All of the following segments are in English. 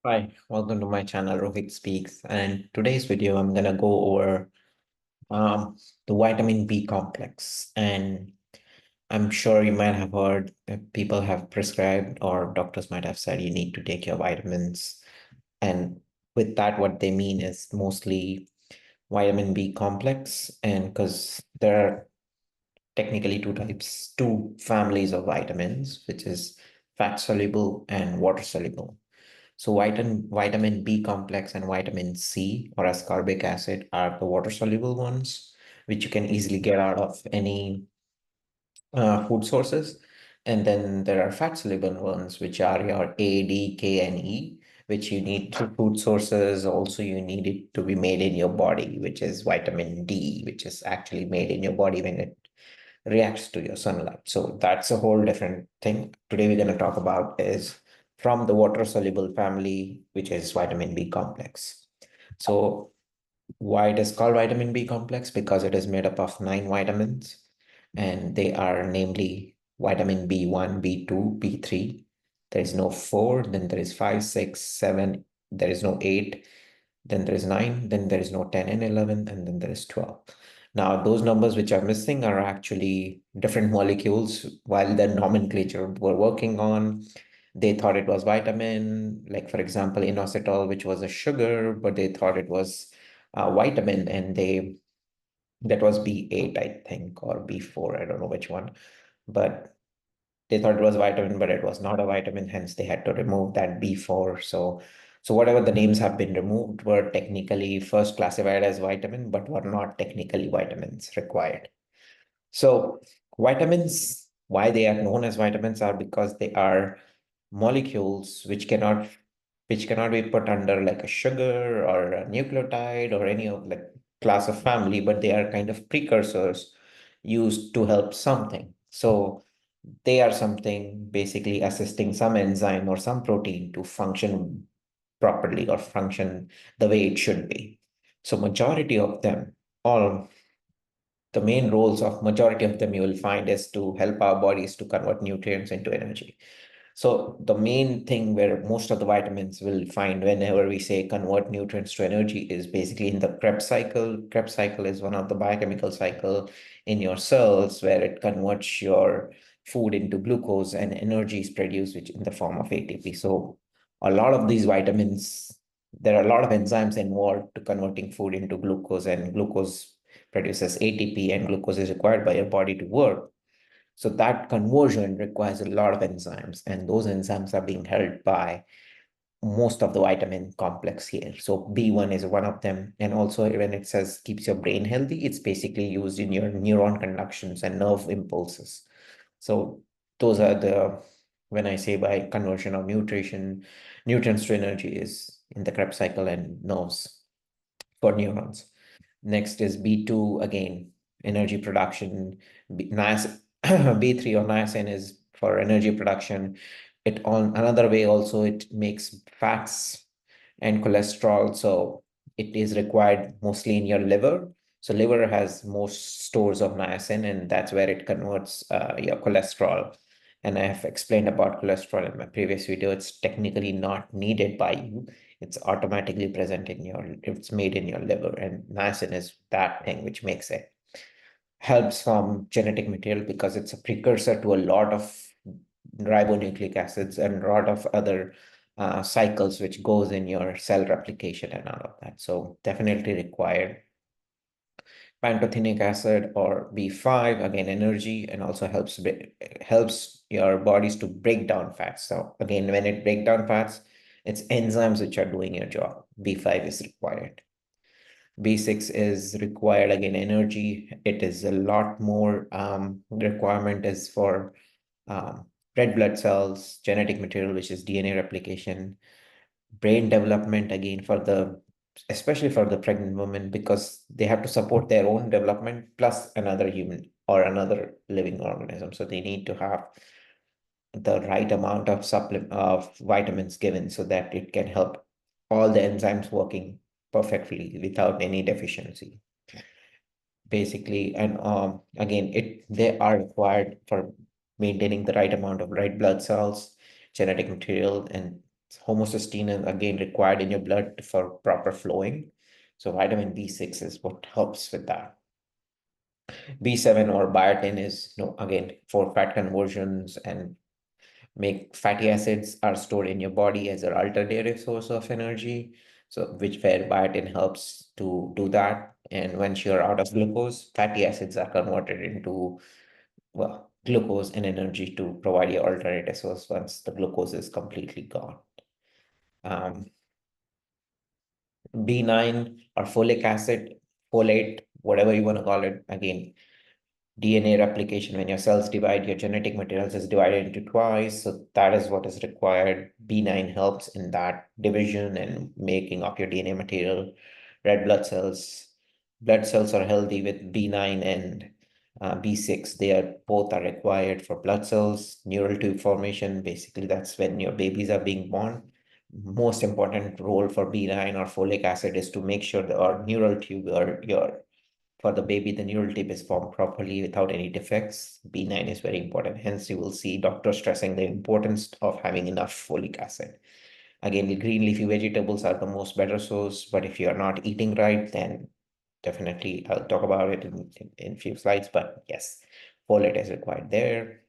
Hi, welcome to my channel, Rohit Speaks. And today's video, I'm gonna go over the vitamin B complex. And I'm sure you might have heard that people have prescribed or doctors might have said you need to take your vitamins. And with that, what they mean is mostly vitamin B complex. And because there are technically two families of vitamins, which is fat soluble and water soluble. So vitamin B complex and vitamin C or ascorbic acid are the water soluble ones, which you can easily get out of any food sources. And then there are fat soluble ones, which are your A, D, K, and E, which you need through food sources. Also, you need it to be made in your body, which is vitamin D, which is actually made in your body when it reacts to your sunlight. So that's a whole different thing. Today we're going to talk about is from the water soluble family, which is vitamin B complex. So why it is called vitamin B complex? Because it is made up of 9 vitamins, and they are namely vitamin B1, B2, B3. There is no 4, then there is 5, 6, 7, there is no 8, then there is 9, then there is no 10 and 11, and then there is 12. Now, those numbers which are missing are actually different molecules. While the nomenclature we're working on, they thought it was vitamin, like for example, inositol, which was a sugar, but they thought it was vitamin, and that was B8, I think, or B4, I don't know which one, but they thought it was vitamin, but it was not a vitamin, hence they had to remove that B4. So whatever the names have been removed were technically first classified as vitamin, but were not technically vitamins required. So vitamins, why they are known as vitamins are because they are molecules which cannot be put under like a sugar or a nucleotide or any of like class of family, but they are kind of precursors used to help something. So they are something basically assisting some enzyme or some protein to function properly or function the way it should be. So majority of them, all the main roles of majority of them you will find is to help our bodies to convert nutrients into energy. So the main thing where most of the vitamins will find whenever we say convert nutrients to energy is basically in the Krebs cycle. Krebs cycle is one of the biochemical cycle in your cells where it converts your food into glucose and energy is produced which in the form of ATP. So a lot of these vitamins, there are a lot of enzymes involved to converting food into glucose, and glucose produces ATP, and glucose is required by your body to work. So that conversion requires a lot of enzymes, and those enzymes are being held by most of the vitamin complex here. So B1 is one of them. And also when it says keeps your brain healthy, it's basically used in your neuron conductions and nerve impulses. So those are when I say by conversion of nutrients to energy is in the Krebs cycle and nerves for neurons. Next is B2, again, energy production. B3 or niacin is for energy production. It on another way also it makes fats and cholesterol. So it is required mostly in your liver. So liver has most stores of niacin, and that's where it converts your cholesterol. And I have explained about cholesterol in my previous video. It's technically not needed by you. It's automatically present in it's made in your liver, and niacin is that thing which makes it. Helps from genetic material because it's a precursor to a lot of ribonucleic acids and a lot of other cycles which goes in your cell replication and all of that. So definitely required. Pantothenic acid or B5, again, energy, and also helps your bodies to break down fats. So again, when it break down fats, it's enzymes which are doing your job. B5 is required. B6 is required, again, energy. It is a lot more requirement is for red blood cells, genetic material, which is DNA replication, brain development, again, especially for the pregnant women, because they have to support their own development plus another human or another living organism. So they need to have the right amount of supplement of vitamins given so that it can help all the enzymes working perfectly without any deficiency basically. And again, they are required for maintaining the right amount of red blood cells, genetic material, and Homocysteine is again required in your blood for proper flowing. So vitamin B6 is what helps with that. B7 or biotin is, again, for fat conversions and make fatty acids are stored in your body as an alternative source of energy. So where biotin helps to do that. And once you're out of glucose, fatty acids are converted into, well, glucose and energy to provide your alternative source once the glucose is completely gone. Um, B9 or folic acid, folate, whatever you want to call it, again, DNA replication. When your cells divide, your genetic materials is divided into twice. So that is what is required. B9 helps in that division and making of your DNA material. Red blood cells. Blood cells are healthy with B9 and B6. They are both are required for blood cells, neural tube formation. Basically, that's when your babies are being born. Most important role for B9 or folic acid is to make sure our neural tube or your for the baby, the neural tube is formed properly without any defects. B9 is very important. Hence, you will see doctors stressing the importance of having enough folic acid. Again, the green leafy vegetables are the most better source, but if you are not eating right, then definitely I'll talk about it in few slides. But yes, folate is required there.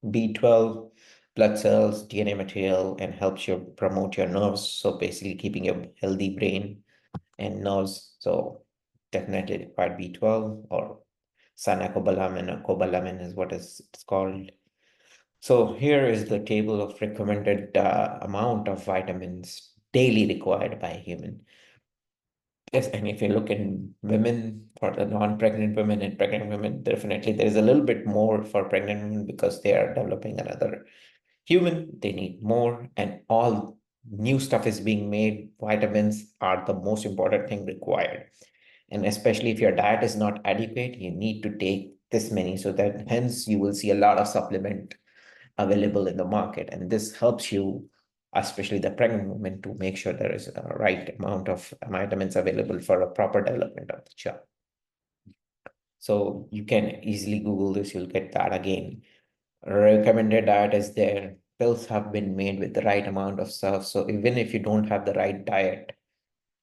B12, blood cells, DNA material, and helps you promote your nerves. So basically keeping a healthy brain and nerves. So definitely required B12 or cyanocobalamin or cobalamin is what it's called. So here is the table of recommended amount of vitamins daily required by a human. Yes, and if you look in women, for the non-pregnant women and pregnant women, definitely there is a little bit more for pregnant women because they are developing another human, they need more, and all new stuff is being made. Vitamins are the most important thing required. And especially if your diet is not adequate, you need to take this many. So that hence you will see a lot of supplement available in the market. And this helps you, especially the pregnant woman, to make sure there is a right amount of vitamins available for a proper development of the child. So you can easily Google this, you'll get that again. Recommended diet is there. Pills have been made with the right amount of stuff. So even if you don't have the right diet,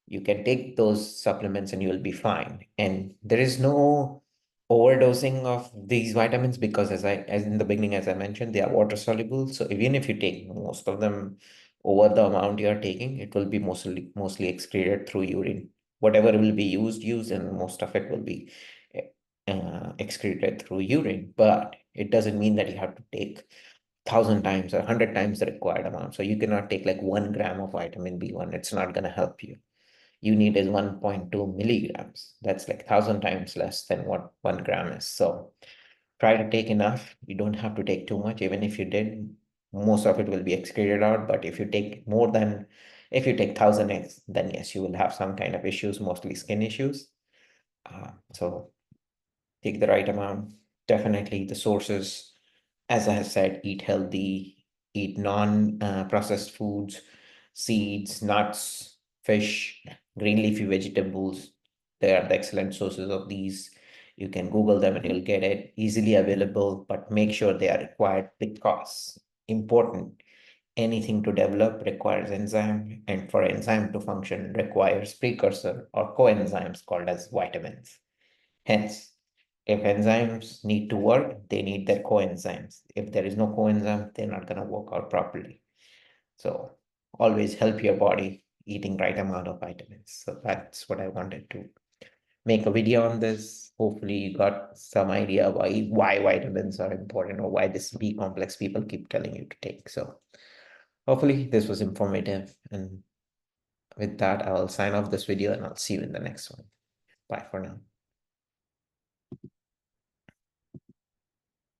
you can take those supplements and you'll be fine. And there is no overdosing of these vitamins because as in the beginning, as I mentioned, they are water soluble. So even if you take most of them over the amount you are taking, it will be mostly excreted through urine. Whatever will be used, and most of it will be excreted through urine. But it doesn't mean that you have to take 1,000 times or 100 times the required amount. So you cannot take like 1 gram of vitamin B1. It's not going to help you. You need is 1.2 milligrams. That's like 1,000 times less than what 1 gram is. So try to take enough. You don't have to take too much. Even if you did, most of it will be excreted out. But if you take more than, if you take 1,000 eggs, then yes, you will have some kind of issues, mostly skin issues. So take the right amount. Definitely the sources, as I have said, eat healthy, eat non-processed foods, seeds, nuts, fish, green leafy vegetables. They are the excellent sources of these. You can Google them and you'll get it easily available, but make sure they are required because important. Anything to develop requires enzyme, and for enzyme to function requires precursor or coenzymes called as vitamins. Hence, if enzymes need to work, they need their coenzymes. If there is no coenzyme, they're not going to work out properly. So always help your body eating right amount of vitamins. So that's what I wanted to make a video on this. Hopefully you got some idea why vitamins are important or why this B complex people keep telling you to take. So hopefully this was informative. And with that, I'll sign off this video and I'll see you in the next one. Bye for now.